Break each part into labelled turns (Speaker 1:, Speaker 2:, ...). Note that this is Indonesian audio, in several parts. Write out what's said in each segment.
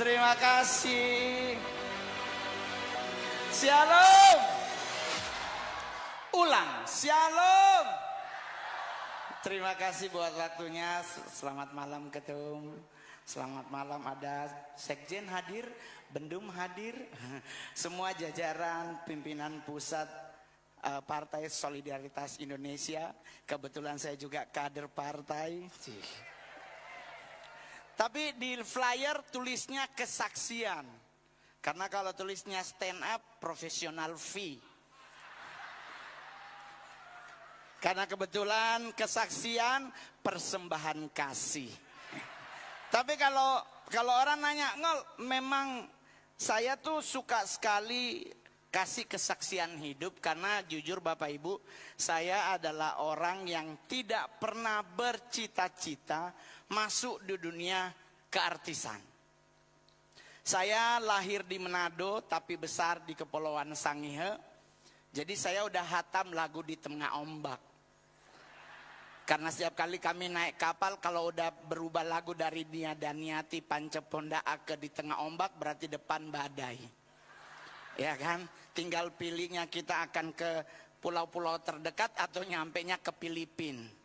Speaker 1: Terima kasih. Shalom. Ulang, shalom. Terima kasih buat waktunya. Selamat malam Ketum. Selamat malam, ada Sekjen hadir, Bendum hadir, semua jajaran pimpinan pusat Partai Solidaritas Indonesia. Kebetulan saya juga kader partai. Tapi di flyer tulisnya kesaksian. Karena kalau tulisnya stand up, profesional fee. Karena kebetulan kesaksian, persembahan kasih. Tapi kalau orang nanya, Ngol, memang saya tuh suka sekali kasih kesaksian hidup. Karena jujur Bapak Ibu, saya adalah orang yang tidak pernah bercita-cita masuk di dunia keartisan. Saya lahir di Manado tapi besar di Kepulauan Sangihe. Jadi saya udah hatam lagu di tengah ombak. Karena setiap kali kami naik kapal, kalau udah berubah lagu dari Nia Daniati Panceponda ke di tengah ombak, berarti depan badai. Ya kan? Tinggal pilihnya kita akan ke pulau-pulau terdekat atau nyampenya ke Filipina.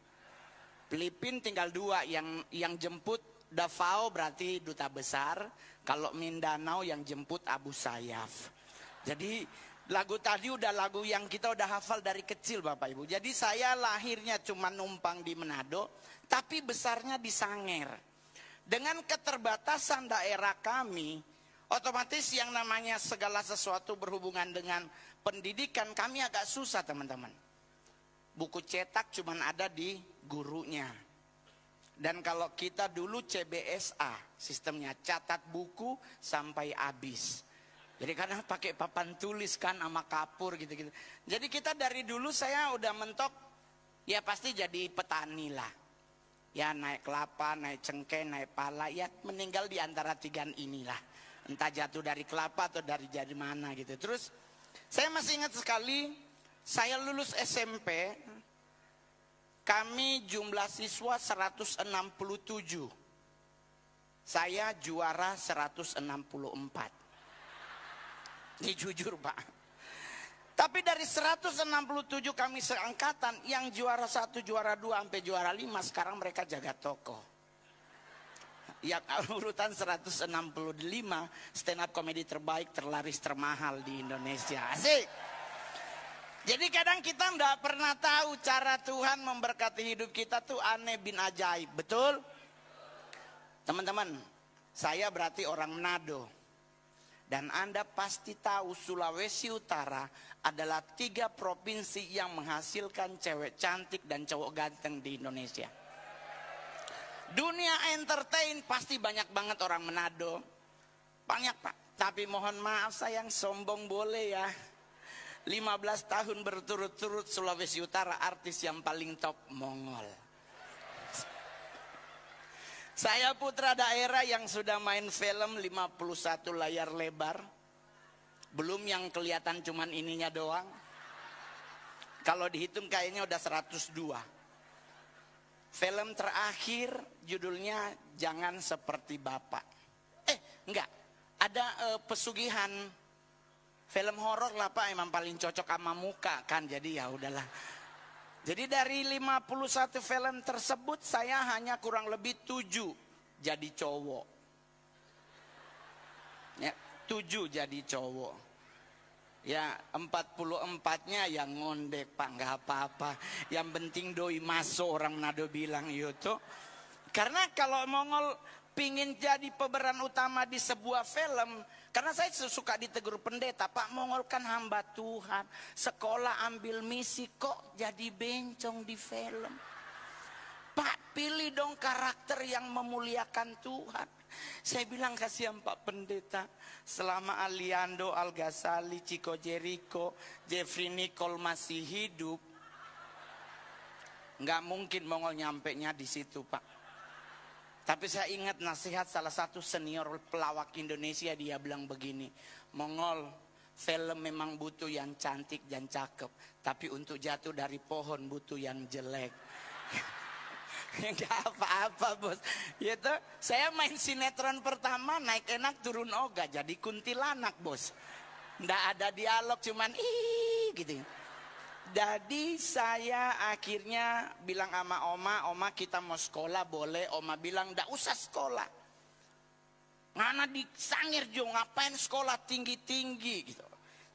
Speaker 1: Filipina tinggal dua, yang jemput Davao berarti duta besar, kalau Mindanao yang jemput Abu Sayyaf. Jadi lagu tadi udah lagu yang kita udah hafal dari kecil Bapak Ibu. Jadi saya lahirnya cuma numpang di Manado, tapi besarnya di Sanger. Dengan keterbatasan daerah kami, otomatis yang namanya segala sesuatu berhubungan dengan pendidikan kami agak susah teman-teman. Buku cetak cuma ada di gurunya. Dan kalau kita dulu CBSA, sistemnya catat buku sampai habis. Jadi kadang pakai papan tulis kan sama kapur gitu-gitu. Jadi kita dari dulu saya udah mentok, ya pasti jadi petani lah. Ya naik kelapa, naik cengkeh, naik pala, ya meninggal di antara tigaan inilah. Entah jatuh dari kelapa atau dari jadi mana gitu. Terus saya masih ingat sekali, saya lulus SMP, kami jumlah siswa 167. Saya juara 164. Ini jujur Pak. Tapi dari 167 kami seangkatan, yang juara 1, juara 2 sampai juara 5 sekarang mereka jaga toko. Yang urutan 165 stand up komedi terbaik, terlaris, termahal di Indonesia. Asik. Jadi kadang kita nggak pernah tahu cara Tuhan memberkati hidup kita tuh aneh bin ajaib. Betul? Teman-teman, saya berarti orang Manado. Dan Anda pasti tahu Sulawesi Utara adalah 3 provinsi yang menghasilkan cewek cantik dan cowok ganteng di Indonesia. Dunia entertain pasti banyak banget orang Manado. Banyak Pak. Tapi mohon maaf sayang, sombong boleh ya. 15 tahun berturut-turut Sulawesi Utara artis yang paling top Mongol. Saya putra daerah yang sudah main film 51 layar lebar. Belum yang kelihatan cuman ininya doang. Kalau dihitung kayaknya udah 102. Film terakhir judulnya Jangan Seperti Bapak. Enggak. Ada pesugihan. Film horor lah Pak, emang paling cocok sama muka kan. Jadi ya udahlah. Jadi dari 51 film tersebut saya hanya kurang lebih 7 jadi cowok. Ya, 7 jadi cowok. Ya 44-nya yang ngondek Pak, nggak apa-apa. Yang penting doi masuk, orang Manado bilang itu. Karena kalau Mongol pingin jadi pemeran utama di sebuah film, karena saya suka ditegur pendeta, Pak Mongol kan hamba Tuhan, sekolah ambil misi kok jadi bencong di film. Pak pilih dong karakter yang memuliakan Tuhan. Saya bilang kasihan Pak pendeta, selama Aliando, Al Ghazali, Chico Jericho, Jeffrey Nicole masih hidup, nggak mungkin Mongol nyampe nya di situ Pak. Tapi saya ingat nasihat salah satu senior pelawak Indonesia, dia bilang begini, Mongol, film memang butuh yang cantik dan cakep, tapi untuk jatuh dari pohon butuh yang jelek. Enggak apa-apa bos. Gitu. Saya main sinetron pertama naik enak turun oga jadi kuntilanak bos. Nggak ada dialog cuman gitu. Jadi saya akhirnya bilang sama oma kita mau sekolah boleh. Oma bilang nggak usah sekolah. Ngana disangir jo ngapain sekolah tinggi-tinggi gitu.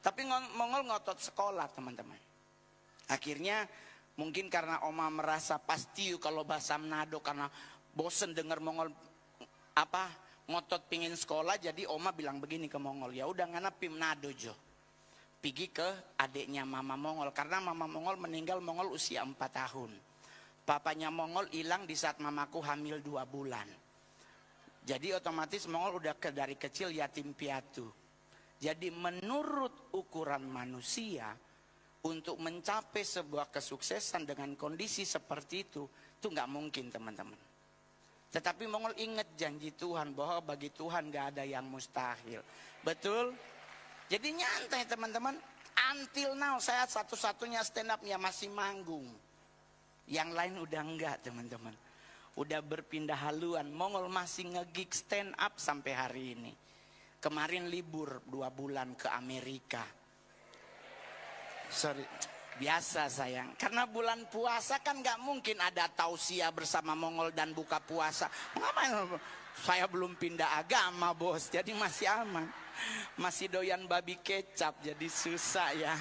Speaker 1: Tapi Mongol ngotot sekolah teman-teman. Akhirnya mungkin karena oma merasa pasti kalau bahasa Manado karena bosen dengar Mongol ngotot pingin sekolah, jadi oma bilang begini ke Mongol, ya udah ngana pi Manado jo. Pergi ke adiknya Mama Mongol karena Mama Mongol meninggal Mongol usia 4 tahun. Papanya Mongol hilang di saat mamaku hamil 2 bulan. Jadi otomatis Mongol udah dari kecil yatim piatu. Jadi menurut ukuran manusia untuk mencapai sebuah kesuksesan dengan kondisi seperti itu nggak mungkin teman-teman. Tetapi Mongol ingat janji Tuhan bahwa bagi Tuhan nggak ada yang mustahil. Betul? Jadi nyantai teman-teman. Until now saya satu-satunya stand up yang masih manggung. Yang lain udah enggak teman-teman. Udah berpindah haluan. Mongol masih nge-gig stand up sampai hari ini. Kemarin libur 2 bulan ke Amerika. Sorry, biasa sayang. Karena bulan puasa kan gak mungkin ada tausiah bersama Mongol dan buka puasa. Ngapain? Saya belum pindah agama bos, jadi masih aman. Masih doyan babi kecap, jadi susah ya.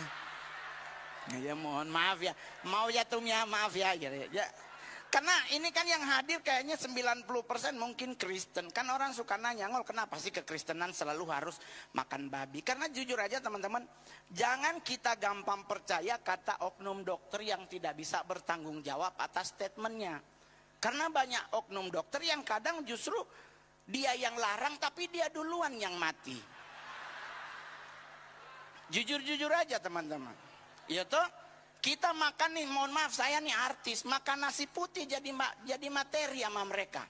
Speaker 1: Ya mohon maaf ya. Mau ya tuh ya maaf ya. Karena ini kan yang hadir kayaknya 90% mungkin Kristen. Kan orang suka nanya, Ngol kenapa sih kekristenan selalu harus makan babi? Karena jujur aja teman-teman, jangan kita gampang percaya kata oknum dokter yang tidak bisa bertanggung jawab atas statementnya. Karena banyak oknum dokter yang kadang justru dia yang larang tapi dia duluan yang mati. Jujur-jujur aja teman-teman. Ya toh? Kita makan nih, mohon maaf saya nih artis, makan nasi putih jadi materi sama mereka.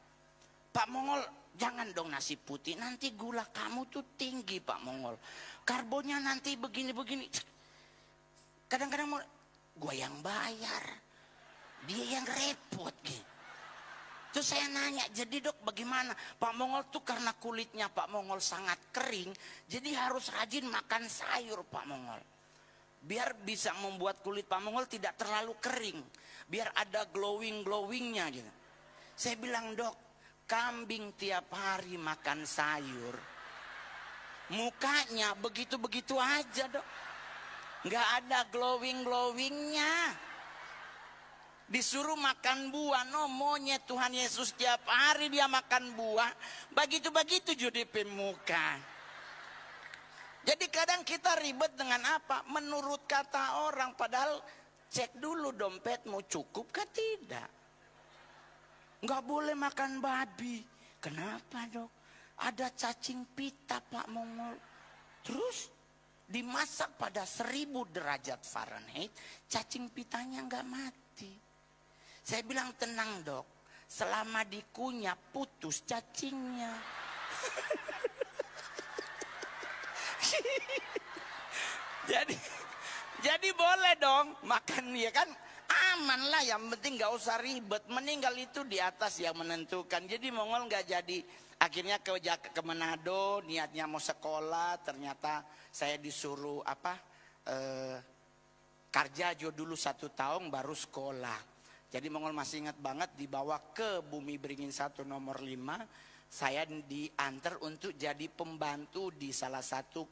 Speaker 1: Pak Mongol, jangan dong nasi putih, nanti gula kamu tuh tinggi Pak Mongol. Karbonnya nanti begini-begini. Kadang-kadang gue yang bayar, dia yang repot gitu. Terus saya nanya, jadi dok bagaimana? Pak Mongol tuh karena kulitnya Pak Mongol sangat kering, jadi harus rajin makan sayur Pak Mongol. Biar bisa membuat kulit Pak Mongol tidak terlalu kering. Biar ada glowing-glowingnya gitu. Saya bilang dok, kambing tiap hari makan sayur. Mukanya begitu-begitu aja dok. Nggak ada glowing-glowingnya. Disuruh makan buah, no monyet Tuhan Yesus tiap hari dia makan buah. Begitu-begitu jadi pemuka. Jadi kadang kita ribet dengan apa? Menurut kata orang, padahal cek dulu dompetmu cukup kah tidak? Nggak boleh makan babi. Kenapa dok? Ada cacing pita Pak Mongol. Terus dimasak pada 1000 derajat Fahrenheit, cacing pitanya nggak mati. Saya bilang tenang dok, selama dikunyah putus cacingnya. jadi boleh dong makan ya kan, aman lah, yang penting nggak usah ribet. Meninggal itu di atas yang menentukan. Jadi Mongol nggak jadi. Akhirnya ke Manado niatnya mau sekolah, ternyata saya disuruh Karjajo dulu 1 tahun baru sekolah. Jadi Mongol masih ingat banget dibawa ke Bumi Beringin 1 nomor 5. Saya diantar untuk jadi pembantu di salah satu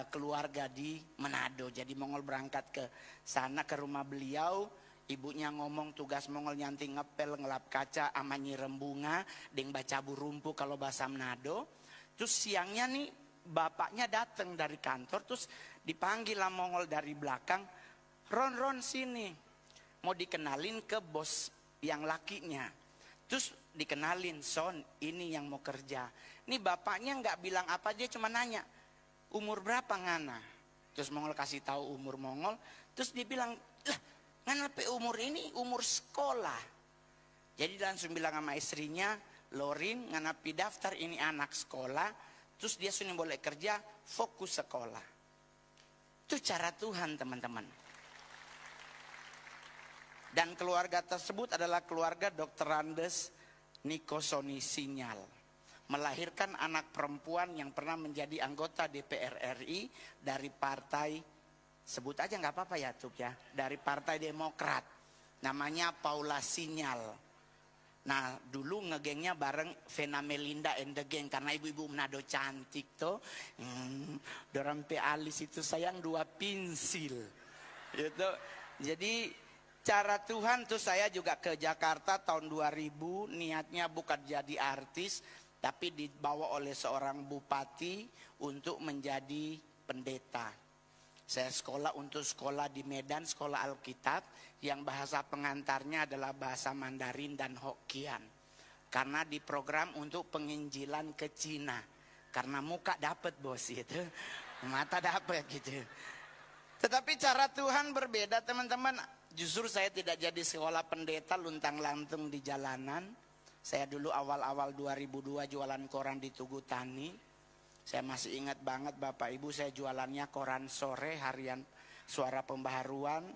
Speaker 1: keluarga di Manado. Jadi Mongol berangkat ke sana ke rumah beliau. Ibunya ngomong tugas Mongol nyanting ngepel, ngelap kaca, ama nyirem bunga, deng baca burumpu kalau bahasa Manado. Terus siangnya nih bapaknya datang dari kantor, terus dipanggil lah Mongol dari belakang, Ron sini, mau dikenalin ke bos yang lakinya. Terus dikenalin, Son ini yang mau kerja. Nih bapaknya nggak bilang apa, dia cuma nanya, umur berapa Ngana? Terus Mongol kasih tahu umur Mongol. Terus dia bilang, lah Ngana umur ini umur sekolah. Jadi langsung bilang sama istrinya, Lorin Ngana daftar ini anak sekolah. Terus dia sudah boleh kerja, fokus sekolah. Itu cara Tuhan teman-teman. Dan keluarga tersebut adalah keluarga Dr. Andes Nikosoni Sinyal. Melahirkan anak perempuan yang pernah menjadi anggota DPR RI dari partai, sebut aja nggak apa-apa ya Tuk ya, dari Partai Demokrat. Namanya Paula Sinyal. Nah dulu ngegengnya bareng Vena Melinda and the Gang, karena ibu-ibu Manado cantik tuh. Dorang pe alis itu sayang 2 pensil gitu. Jadi cara Tuhan tuh, saya juga ke Jakarta tahun 2000, niatnya bukan jadi artis, tapi dibawa oleh seorang bupati untuk menjadi pendeta. Saya sekolah di Medan, sekolah Alkitab, yang bahasa pengantarnya adalah bahasa Mandarin dan Hokkien. Karena diprogram untuk penginjilan ke Cina. Karena muka dapat bos itu, mata dapat gitu. Tetapi cara Tuhan berbeda teman-teman. Justru saya tidak jadi sekolah pendeta luntang-lantung di jalanan. Saya dulu awal-awal 2002 jualan koran di Tugu Tani. Saya masih ingat banget Bapak Ibu, saya jualannya koran sore, harian Suara Pembaharuan,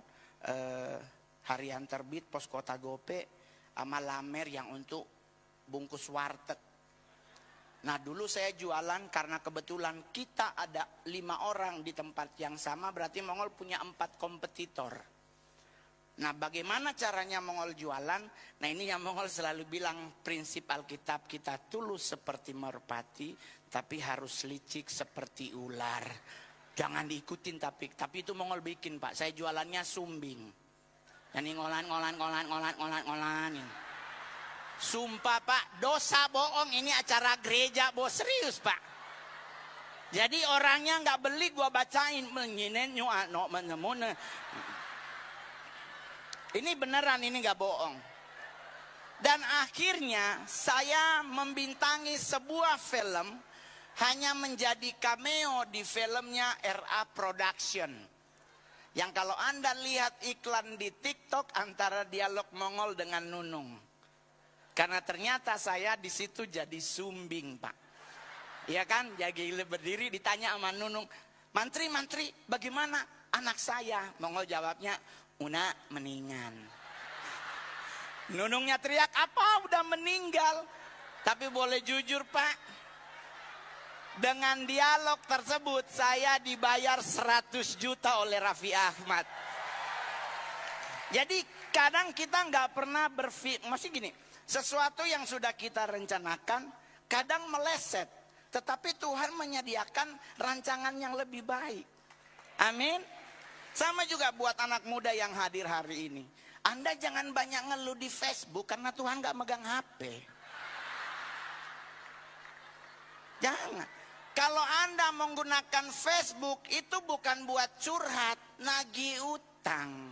Speaker 1: harian Terbit, Pos Kota Gope, sama Lamer yang untuk bungkus warteg. Nah dulu saya jualan karena kebetulan kita ada 5 orang di tempat yang sama, berarti Mongol punya 4 kompetitor. Nah bagaimana caranya Mongol jualan? Nah ini yang Mongol selalu bilang, prinsip Alkitab kita tulus seperti merpati, tapi harus licik seperti ular. Jangan diikutin tapi itu Mongol bikin Pak. Saya jualannya sumbing. Jadi ngolan. Sumpah Pak, dosa bohong, ini acara gereja bos, serius Pak. Jadi orangnya nggak beli, gua bacain ini beneran, ini nggak bohong. Dan akhirnya saya membintangi sebuah film, hanya menjadi cameo di filmnya RA Production. Yang kalau Anda lihat iklan di TikTok antara dialog Mongol dengan Nunung. Karena ternyata saya di situ jadi sumbing Pak. Iya kan, jadi berdiri ditanya sama Nunung, Mantri, bagaimana anak saya? Mongol jawabnya, Una meninggal. Nunungnya teriak, apa udah meninggal? Tapi boleh jujur Pak, dengan dialog tersebut saya dibayar 100 juta oleh Raffi Ahmad. Jadi kadang kita nggak pernah masih gini, sesuatu yang sudah kita rencanakan kadang meleset, tetapi Tuhan menyediakan rancangan yang lebih baik. Amin. Sama juga buat anak muda yang hadir hari ini. Anda jangan banyak ngeluh di Facebook karena Tuhan gak megang HP. Jangan. Kalau Anda menggunakan Facebook itu bukan buat curhat, nagih utang.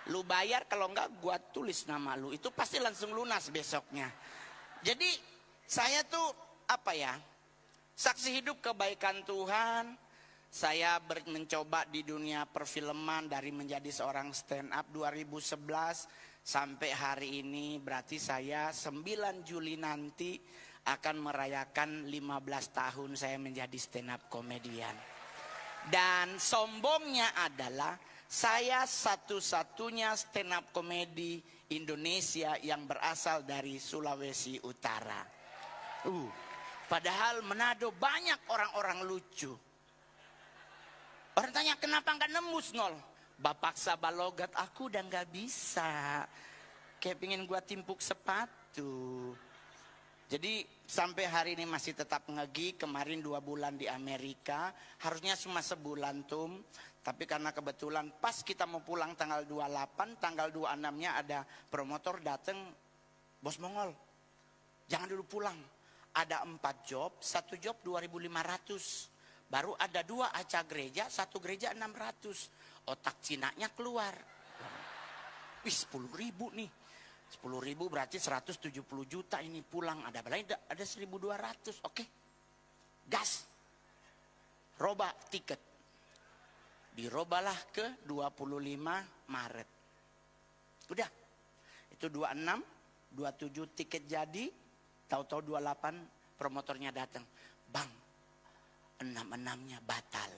Speaker 1: Lu bayar, kalau enggak gua tulis nama lu. Itu pasti langsung lunas besoknya. Jadi saya tuh saksi hidup kebaikan Tuhan. Saya mencoba di dunia perfilman dari menjadi seorang stand up 2011 sampai hari ini, berarti saya 9 Juli nanti akan merayakan 15 tahun saya menjadi stand up komedian. Dan sombongnya adalah saya satu-satunya stand up komedi Indonesia yang berasal dari Sulawesi Utara. Padahal Manado banyak orang-orang lucu. Orang tanya kenapa nggak nembus Ngol? Bapak sabalogat aku udah nggak bisa. Kayak pengen gua timpuk sepatu. Jadi sampai hari ini masih tetap ngegi. Kemarin 2 bulan di Amerika. Harusnya cuma sebulan Tum. Tapi karena kebetulan pas kita mau pulang tanggal 28, tanggal 26-nya ada promotor dateng. Bos Mongol, jangan dulu pulang. Ada 4 job, 1 job 2.500. Baru ada 2 acara gereja, 1 gereja 600. Otak Cinanya keluar. Wih 10.000 nih. 10.000 berarti 170 juta ini pulang. Ada berapa? Ada 1.200. Oke. Gas. Roba tiket. Dirobalah ke 25 Maret. Udah. Itu 26, 27 tiket jadi. Tahu-tahu 28 promotornya datang. Bang, 6-6-nya batal.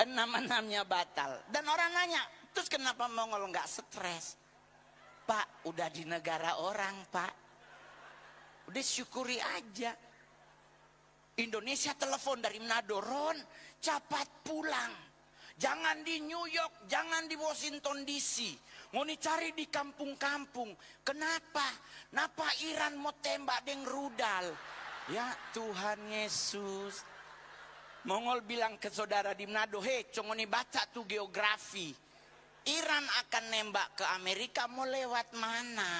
Speaker 1: enam-enamnya batal. Dan orang nanya, terus kenapa Mongol nggak stres? Pak, udah di negara orang, Pak. Udah syukuri aja. Indonesia telepon dari Manado, Ron, cepat pulang. Jangan di New York, jangan di Washington DC. Mau dicari di kampung-kampung. Kenapa? Napa Iran mau tembak deng rudal? Ya Tuhan Yesus. Mongol bilang ke saudara di Manado, hei, congoni baca tuh geografi. Iran akan nembak ke Amerika, mau lewat mana?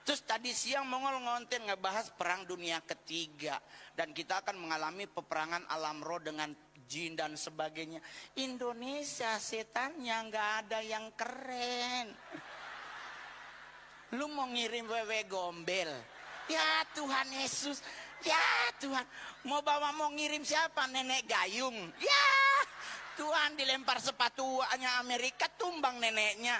Speaker 1: Terus tadi siang Mongol ngonten ngebahas perang dunia ketiga. Dan kita akan mengalami peperangan alam roh dengan jin dan sebagainya. Indonesia setannya nggak ada yang keren. Lu mau ngirim wewe gombel? Ya Tuhan Yesus. Ya Tuhan. Mau ngirim siapa? Nenek gayung. Ya Tuhan, dilempar sepatunya Amerika, tumbang neneknya.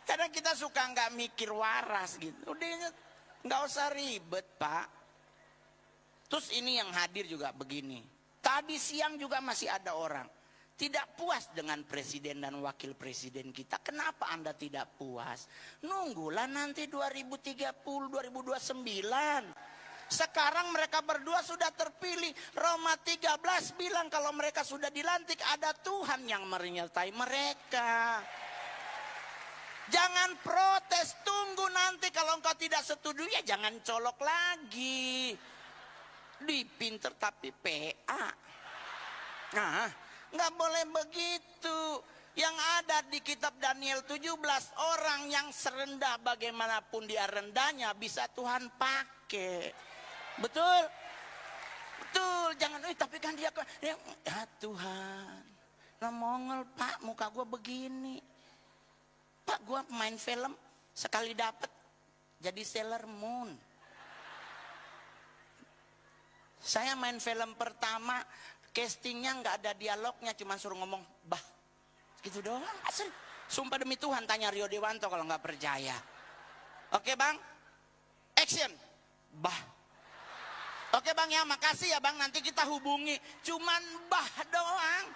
Speaker 1: Kadang kita suka nggak mikir waras gitu. Udah nggak usah ribet, Pak. Terus ini yang hadir juga begini. Tadi siang juga masih ada orang tidak puas dengan presiden dan wakil presiden kita. Kenapa Anda tidak puas? Nunggulah nanti 2030, 2029. Sekarang mereka berdua sudah terpilih. Roma 13 bilang kalau mereka sudah dilantik, ada Tuhan yang menyertai mereka. Jangan protes, tunggu nanti kalau engkau tidak setuju ya jangan colok lagi. Dipinter tapi PA. Nah, nggak boleh begitu. Yang ada di kitab Daniel 17, orang yang serendah bagaimanapun dia rendahnya bisa Tuhan pakai. Betul? Betul, jangan, tapi kan dia, ya Tuhan, nah Mongol Pak, muka gue begini. Pak, gue main film, sekali dapet jadi Sailor Moon. Saya main film pertama, castingnya nggak ada dialognya, cuma suruh ngomong, bah, gitu doang, asli. Sumpah demi Tuhan, tanya Rio Dewanto kalau nggak percaya. Oke bang, action, bah. Oke bang ya, makasih ya bang, nanti kita hubungi. Cuman bah doang.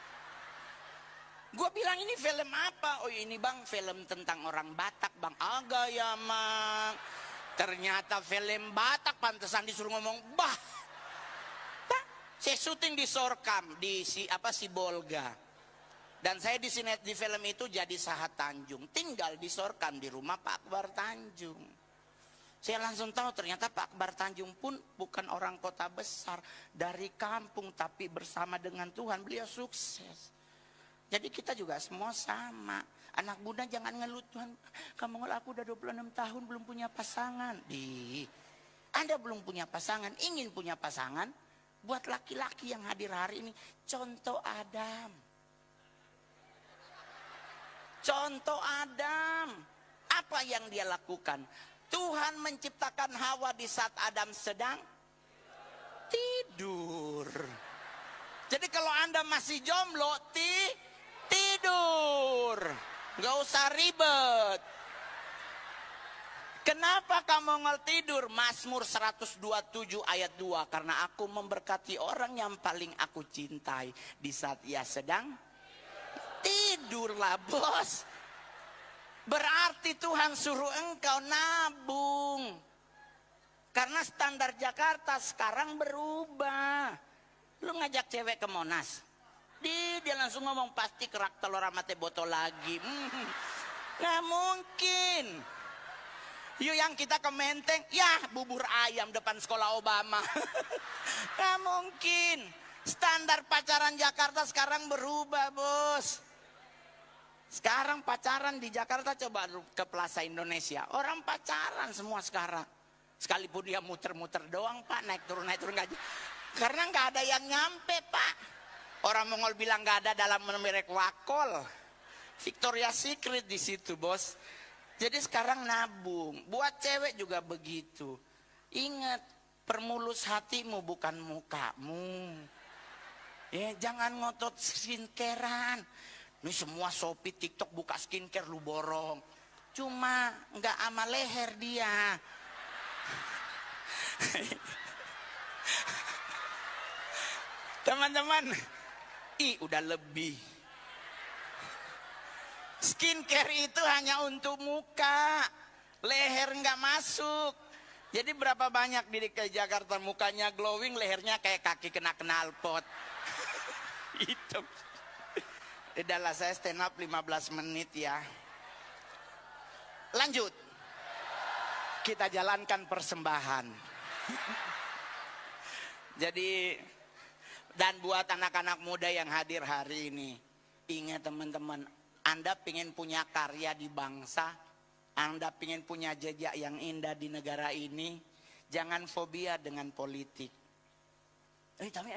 Speaker 1: Gue bilang ini film apa? Oh ini bang, film tentang orang Batak bang. Agak ya mang. Ternyata film Batak, pantesan disuruh ngomong bah. Saya syuting di Sorkam di Sibolga. Dan saya di film itu jadi Sahat Tanjung. Tinggal di Sorkam di rumah Pak Akbar Tanjung. Saya langsung tahu ternyata Pak Akbar Tanjung pun bukan orang kota besar, dari kampung, tapi bersama dengan Tuhan beliau sukses. Jadi kita juga semua sama. Anak muda jangan ngeluh, Tuhan, kamu aku udah 26 tahun belum punya pasangan. Anda belum punya pasangan, ingin punya pasangan? Buat laki-laki yang hadir hari ini, contoh Adam. Contoh Adam. Apa yang dia lakukan? Tuhan menciptakan Hawa di saat Adam sedang tidur. Jadi kalau Anda masih jomblo, tidur. Gak usah ribet. Kenapa kamu Mongol tidur? Mazmur 127 ayat 2. Karena aku memberkati orang yang paling aku cintai di saat ia sedang tidurlah bos. Berarti Tuhan suruh engkau nabung. Karena standar Jakarta sekarang berubah. Lu ngajak cewek ke Monas, dia langsung ngomong pasti kerak telur amate botol lagi. Nggak mungkin. Yuk yang kita ke Menteng, ya bubur ayam depan sekolah Obama. Nggak mungkin. Standar pacaran Jakarta sekarang berubah bos. Sekarang pacaran di Jakarta coba ke Plaza Indonesia. Orang pacaran semua sekarang. Sekalipun dia muter-muter doang pak, naik turun nggak. Karena nggak ada yang nyampe pak. Orang Mongol bilang nggak ada dalam merek wakol. Victoria's Secret di situ bos. Jadi sekarang nabung. Buat cewek juga begitu. Ingat, permulus hatimu bukan mukamu. Jangan ngotot skincarean. Ini semua Shopee, TikTok buka skincare lu borong. Cuma nggak ama leher dia. Teman-teman, udah lebih. Skincare itu hanya untuk muka, leher nggak masuk. Jadi berapa banyak di DKI Jakarta mukanya glowing, lehernya kayak kaki kena knalpot. Itu. Udahlah, saya stand up 15 menit ya. Lanjut. Kita jalankan persembahan. Jadi, dan buat anak-anak muda yang hadir hari ini, ingat teman-teman, Anda ingin punya karya di bangsa, Anda ingin punya jejak yang indah di negara ini, jangan fobia dengan politik. Tapi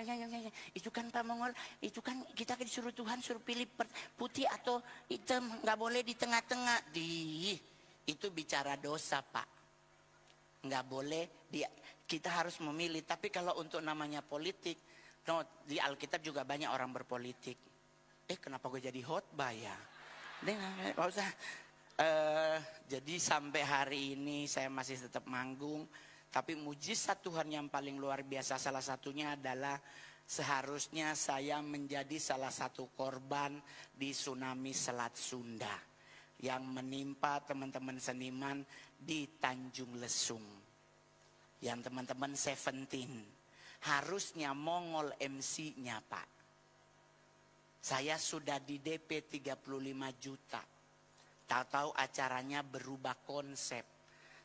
Speaker 1: itu kan Pak Mongol, itu kan kita disuruh Tuhan suruh pilih putih atau hitam, nggak boleh di tengah-tengah. Itu bicara dosa Pak, nggak boleh. Kita harus memilih. Tapi kalau untuk namanya politik, di Alkitab juga banyak orang berpolitik. Kenapa gue jadi khotbah ya? Nggak usah. Jadi sampai hari ini saya masih tetap manggung. Tapi mujizat Tuhan yang paling luar biasa salah satunya adalah seharusnya saya menjadi salah satu korban di tsunami Selat Sunda yang menimpa teman-teman seniman di Tanjung Lesung. Yang teman-teman 17 harusnya Mongol MC-nya Pak. Saya sudah di DP 35 juta. Tahu-tahu acaranya berubah konsep.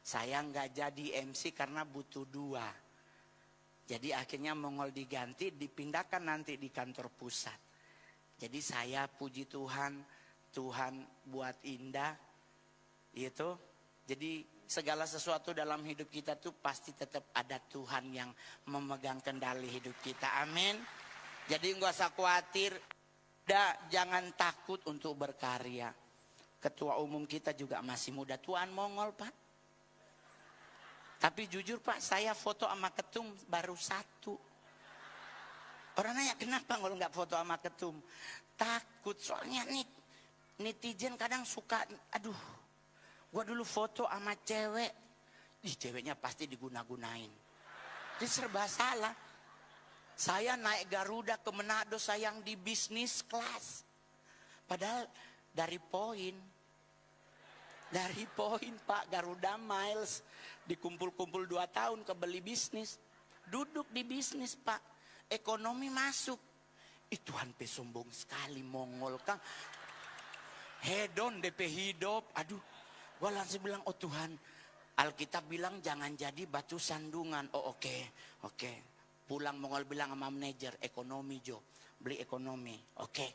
Speaker 1: Saya nggak jadi MC karena butuh 2. Jadi akhirnya Mongol diganti, dipindahkan nanti di kantor pusat. Jadi saya puji Tuhan, Tuhan buat indah. Itu. Jadi segala sesuatu dalam hidup kita tuh pasti tetap ada Tuhan yang memegang kendali hidup kita. Amin. Jadi nggak usah khawatir. Jangan takut untuk berkarya. Ketua umum kita juga masih muda, Tuan Mongol Pak. Tapi jujur Pak, saya foto sama ketum baru 1. Orang nanya kenapa kalau nggak foto sama ketum? Takut, soalnya nih netizen kadang suka, aduh, gua dulu foto sama cewek, ceweknya pasti diguna-gunain. Jadi serba salah. Saya naik Garuda ke Manado sayang di bisnis kelas. Padahal dari poin Pak, Garuda Miles. Dikumpul-kumpul 2 tahun kebeli bisnis. Duduk di bisnis Pak. Ekonomi masuk. Tuhan sombong sekali Mongol Kang. Hedon DP hidup. Aduh. Gua langsung bilang, oh Tuhan. Alkitab bilang jangan jadi batu sandungan. Oh oke. Pulang Mongol bilang sama manajer, ekonomi Jo. Beli ekonomi. Oke.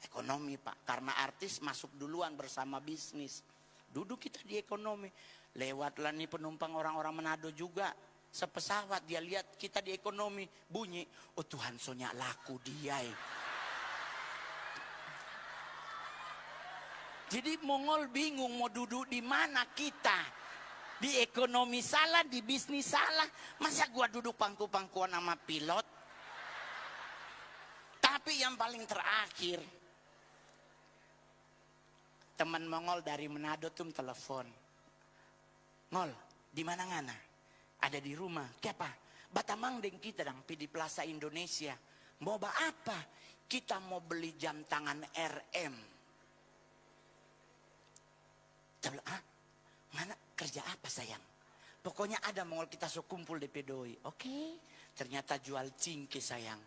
Speaker 1: Ekonomi Pak. Karena artis masuk duluan bersama bisnis. Duduk kita di ekonomi. Lewatlah nih penumpang orang-orang Manado juga. Sepesawat dia lihat kita di ekonomi. Bunyi. Oh Tuhan sonya laku dia. Jadi Mongol bingung mau duduk di mana kita. Di ekonomi salah, di bisnis salah. Masa gua duduk pangku-pangkuan sama pilot? Tapi yang paling terakhir. Teman Mongol dari Manado tuh telepon. Ngol, di mana ngana? Ada di rumah. Kenapa? Batamang deng kita dang di Plaza Indonesia. Mau apa? Kita mau beli jam tangan RM. Saya bilang, mana kerja apa sayang? Pokoknya ada Mongol kita so kumpul di Pedoi. Oke. Ternyata jual cingke sayang.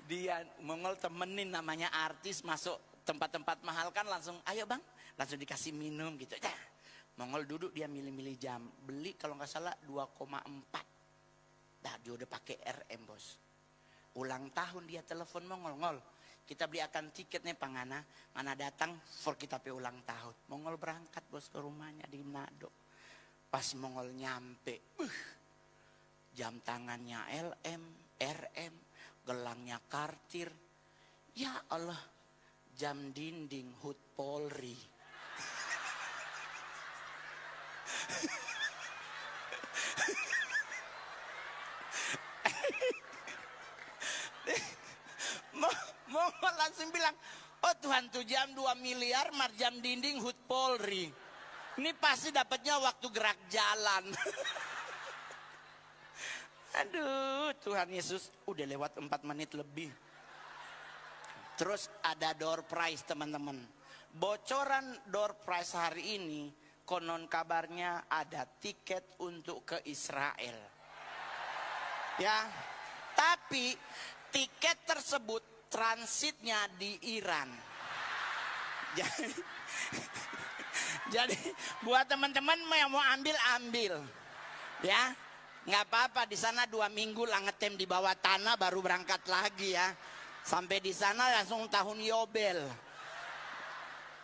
Speaker 1: Dia Mongol temenin namanya artis masuk tempat-tempat mahal kan langsung ayo bang. Langsung dikasih minum gitu. Mongol duduk dia milih-milih jam. Beli kalau nggak salah 2,4. Dia udah pakai RM bos. Ulang tahun dia telepon Mongol. Kita beli akan tiket nih Pangana. Mana datang for kita pe ulang tahun. Mongol berangkat bos ke rumahnya di Manado. Pas Mongol nyampe. Jam tangannya LM, RM. Gelangnya Cartier. Ya Allah. Jam dinding HUT Polri. Mongol langsung bilang, oh Tuhan tuh jam 2 miliar marjam dinding HUT Polri. Ini pasti dapatnya waktu gerak jalan. Aduh, Tuhan Yesus, udah lewat 4 menit lebih. Terus ada door prize teman-teman. Bocoran door prize hari ini, konon kabarnya ada tiket untuk ke Israel. Ya, tapi tiket tersebut transitnya di Iran. Jadi buat teman-teman yang mau ambil, ya, nggak apa-apa. Di sana 2 minggu lah ngetem di bawah tanah, baru berangkat lagi ya. Sampai di sana langsung tahun Yobel.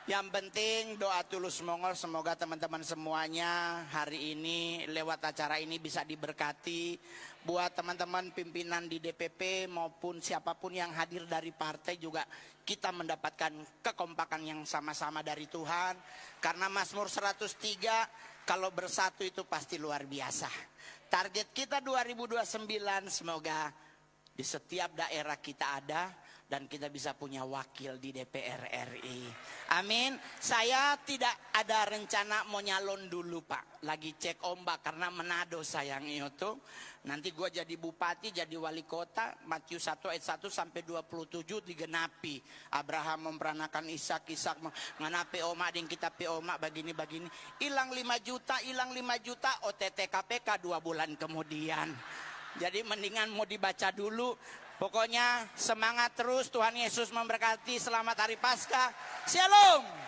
Speaker 1: Yang penting doa tulus Mongol, semoga teman-teman semuanya hari ini lewat acara ini bisa diberkati. Buat teman-teman pimpinan di DPP maupun siapapun yang hadir dari partai juga kita mendapatkan kekompakan yang sama-sama dari Tuhan. Karena Mazmur 103 kalau bersatu itu pasti luar biasa. Target kita 2029 semoga di setiap daerah kita ada dan kita bisa punya wakil di DPR RI. Amin. Saya tidak ada rencana mau nyalon dulu Pak. Lagi cek ombak karena Manado sayang itu. Nanti gue jadi bupati, jadi wali kota. Matius 1 ayat 1 sampai 27 digenapi. Abraham memperanakan Ishak, Ishak mengenapi omak dan kita pi omak begini. Hilang 5 juta, OTT KPK 2 bulan kemudian. Jadi mendingan mau dibaca dulu. Pokoknya semangat terus, Tuhan Yesus memberkati. Selamat Hari Paskah. Shalom.